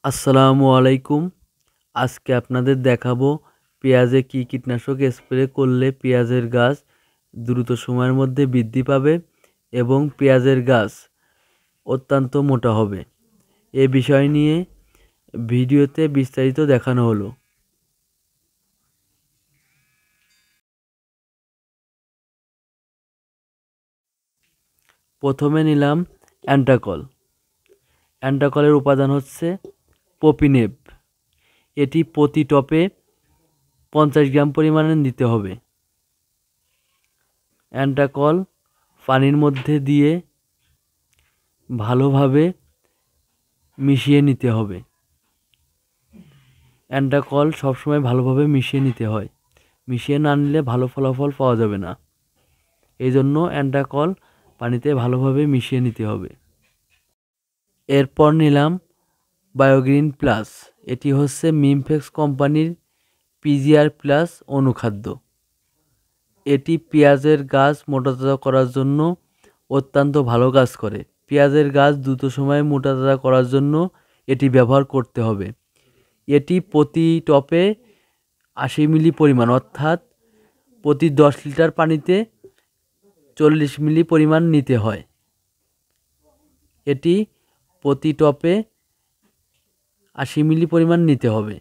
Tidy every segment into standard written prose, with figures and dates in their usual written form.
আসসালামু আলাইকুম। আজকে আপনাদের দেখাবো পেঁয়াজে কি কীটনাশক স্প্রে করলে পেঁয়াজের গাছ দ্রুত সময়ের মধ্যে বৃদ্ধি পাবে এবং পেঁয়াজের গাছ অত্যন্ত মোটা হবে। এ বিষয় নিয়ে ভিডিওতে বিস্তারিত দেখানো হলো। প্রথমে নিলাম অ্যান্টাকল। অ্যান্টাকলের উপাদান হচ্ছে প্রোপিনেপ। এটি প্রতি টপে 50 গ্রাম পরিমাণে দিতে হবে। অ্যান্টাকল পানির মধ্যে দিয়ে ভালোভাবে মিশিয়ে নিতে হবে। অ্যান্টাকল সবসময় ভালোভাবে মিশিয়ে নিতে হয়, মিশিয়ে না নিলে ভালো ফলাফল পাওয়া যাবে না। এই জন্য অ্যান্টাকল পানিতে ভালোভাবে মিশিয়ে নিতে হবে। এরপর নিলাম বায়োগ্রিন প্লাস। এটি হচ্ছে মিমফেক্স কোম্পানির পিজিআর প্লাস অনুখাদ্য। এটি পেঁয়াজের গাছ মোটাতাজা করার জন্য অত্যন্ত ভালো কাজ করে। পেঁয়াজের গাছ দ্রুত সময়ে মোটাতাজা করার জন্য এটি ব্যবহার করতে হবে। এটি প্রতি টপে 80 মিলি পরিমাণ, অর্থাৎ প্রতি 10 লিটার পানিতে 40 মিলি পরিমাণ নিতে হয়। এটি প্রতি টপে 80 মিলি পরিমাণ নিতে হবে।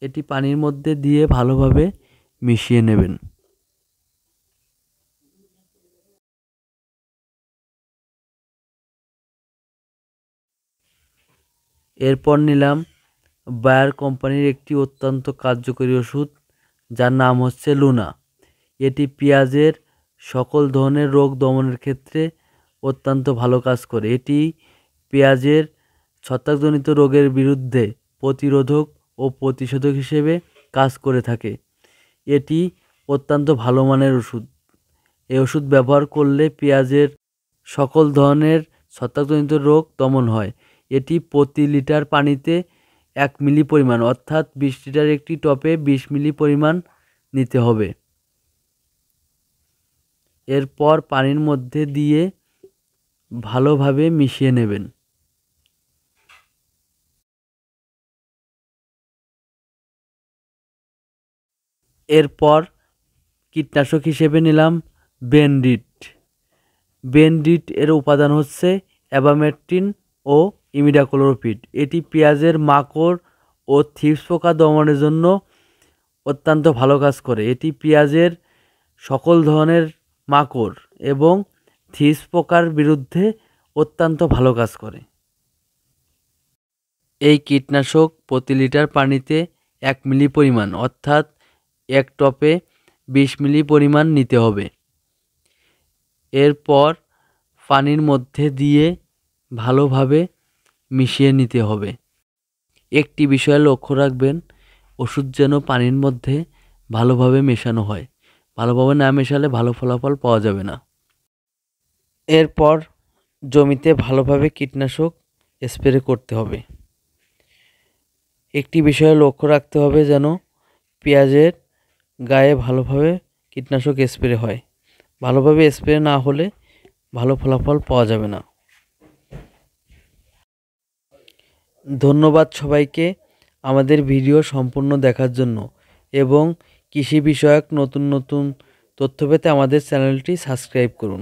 এটি পানির মধ্যে দিয়ে ভালোভাবে মিশিয়ে নেবেন। এরপর নিলাম বায়ার কোম্পানির একটি অত্যন্ত কার্যকরী ওষুধ, যার নাম হচ্ছে লুনা। এটি পেঁয়াজের সকল ধরনের রোগ দমনের ক্ষেত্রে অত্যন্ত ভালো কাজ করে। এটি পেঁয়াজের ছত্রাকজনিত রোগের বিরুদ্ধে প্রতিরোধক ও প্রতিষেধক হিসেবে কাজ করে থাকে। এটি অত্যন্ত ভালো মানের ওষুধ। এই ওষুধ ব্যবহার করলে পেঁয়াজের সকল ধরনের ছত্রাকজনিত রোগ দমন হয়। এটি প্রতি লিটার পানিতে 1 মিলি পরিমাণ, অর্থাৎ 20 লিটার একটি টপে 20 মিলি পরিমাণ নিতে হবে। এরপর পানির মধ্যে দিয়ে ভালোভাবে মিশিয়ে নেবেন। এরপর কীটনাশক হিসেবে নিলাম বেনডিট। বেনডিট এর উপাদান হচ্ছে অ্যাবামেকটিন ও ইমিডাক্লোপিড। এটি পেঁয়াজের মাকড় ও থ্রিপস পোকা দমনের জন্য অত্যন্ত ভালো কাজ করে। এটি পেঁয়াজের সকল ধরনের মাকড় এবং থ্রিপস পোকার বিরুদ্ধে অত্যন্ত ভালো কাজ করে। এই কীটনাশক প্রতি লিটার পানিতে 1 মিলি পরিমাণ, অর্থাৎ এক টপে 20 মিলি পরিমাণ নিতে হবে। এরপর পানির মধ্যে দিয়ে ভালোভাবে মিশিয়ে নিতে হবে। একটি বিষয়ে লক্ষ্য রাখবেন, ওষুধ যেন পানির মধ্যে ভালোভাবে মেশানো হয়। ভালোভাবে না মেশালে ভালো ফলাফল পাওয়া যাবে না। এরপর জমিতে ভালোভাবে কীটনাশক স্প্রে করতে হবে। একটি বিষয়ে লক্ষ্য রাখতে হবে যেন পেঁয়াজের গায়ে ভালোভাবে কীটনাশক স্প্রে হয়। ভালোভাবে স্প্রে না হলে ভালো ফলাফল পাওয়া যাবে না। ধন্যবাদ সবাইকে আমাদের ভিডিও সম্পূর্ণ দেখার জন্য এবং কৃষি বিষয়ক নতুন নতুন তথ্য পেতে আমাদের চ্যানেলটি সাবস্ক্রাইব করুন।